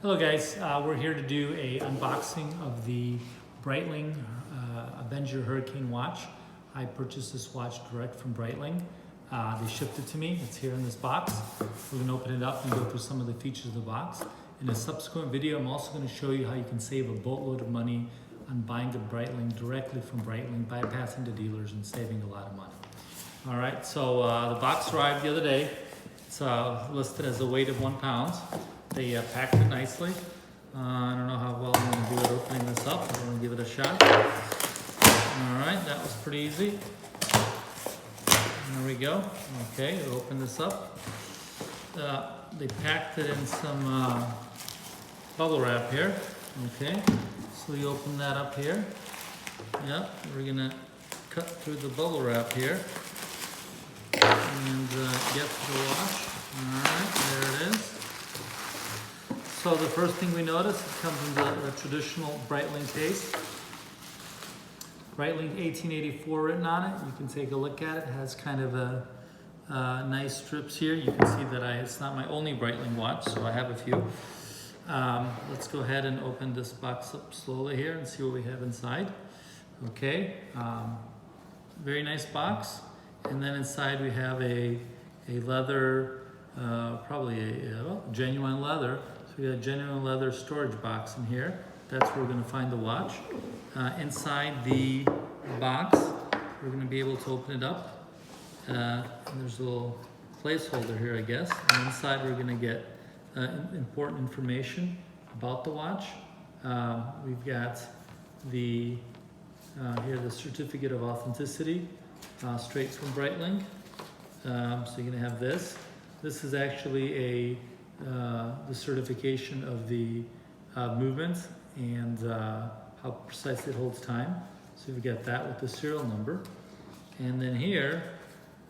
Hello guys, we're here to do a unboxing of the Breitling Avenger Hurricane watch. I purchased this watch direct from Breitling. They shipped it to me. It's here in this box. We're going to open it up and go through some of the features of the box. In a subsequent video, I'm also going to show you how you can save a boatload of money on buying a Breitling directly from Breitling, bypassing the dealers and saving a lot of money. All right, so the box arrived the other day. It's listed as a weight of 1 pound. They packed it nicely. I don't know how well I'm going to do at opening this up. I'm going to give it a shot. All right, that was pretty easy. There we go. Okay, we'll open this up. They packed it in some bubble wrap here. Okay, so we open that up here. Yep, we're going to cut through the bubble wrap here and get to the watch. All right, there it is. So the first thing we notice, it comes in the traditional Breitling case. Breitling 1884 written on it. You can take a look at it. It has kind of a nice strips here. You can see that it's not my only Breitling watch, so I have a few. Let's go ahead and open this box up slowly here and see what we have inside. Okay, very nice box. And then inside we have a leather, probably a genuine leather. So we got a genuine leather storage box in here. That's where we're going to find the watch. Inside the box, we're going to be able to open it up. And there's a little placeholder here, I guess. And inside we're going to get important information about the watch. We've got the here the certificate of authenticity, straight from Breitling. So you're going to have this. This is actually the certification of the movement and how precisely it holds time. So we've got that with the serial number. And then here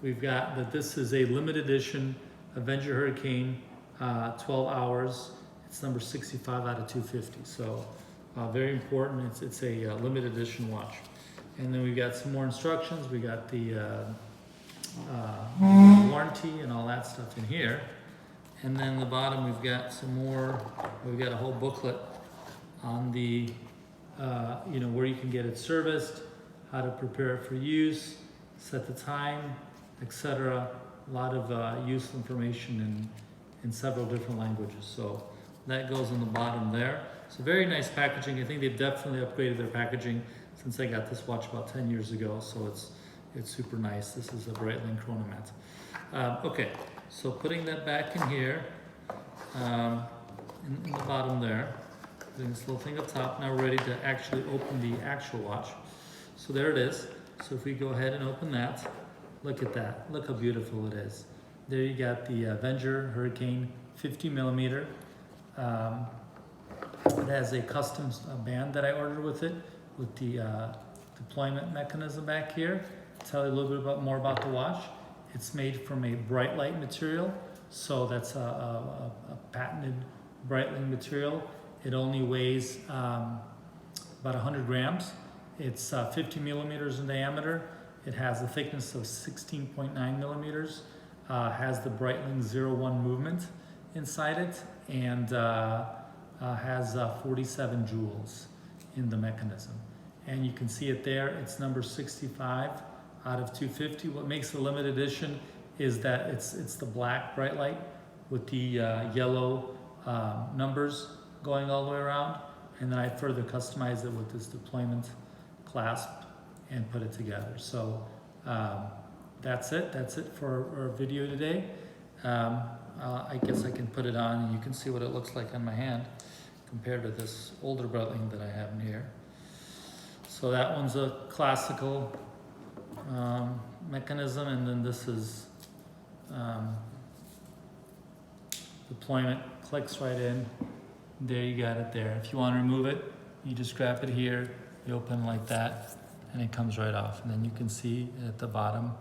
we've got that this is a limited edition Avenger Hurricane 12 hours. It's number 65 out of 250. So very important. It's a limited edition watch. And then we've got some more instructions. We got the warranty and all that stuff in here. And then the bottom we've got some more, we've got a whole booklet on the, where you can get it serviced, how to prepare it for use, set the time, etc. A lot of useful information in several different languages. So that goes on the bottom there. So very nice packaging. I think they've definitely upgraded their packaging since I got this watch about 10 years ago. So it's super nice. This is a Breitling Chronomat. Okay, so putting that back in here, in the bottom there, putting this little thing up top. Now we're ready to actually open the actual watch. So there it is. So if we go ahead and open that, look at that. Look how beautiful it is. There you got the Avenger Hurricane 50 millimeter. It has a custom band that I ordered with it, with the deployment mechanism back here. Tell you a little bit more about the watch. It's made from a bright light material, so that's a patented Breitling material. It only weighs about 100 grams. It's 50 millimeters in diameter. It has a thickness of 16.9 millimeters. Has the Breitling 01 movement inside it, and has 47 joules in the mechanism. And you can see it there. It's number 65 out of 250. What makes the limited edition is that it's the black bright light with the yellow numbers going all the way around. And then I further customized it with this deployment clasp and put it together. So that's it. That's it for our video today. I guess I can put it on and you can see what it looks like on my hand compared to this older Breitling that I have in here. So that one's a classical mechanism, and then this is deployment. Clicks right in. There you got it there. If you want to remove it, you just grab it here, you open it like that, and it comes right off. And then you can see at the bottom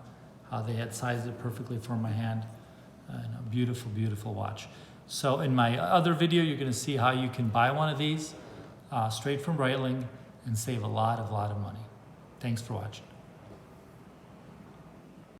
how they had sized it perfectly for my hand. And a beautiful, beautiful watch. So in my other video, you're going to see how you can buy one of these straight from Breitling and save a lot of money. Thanks for watching.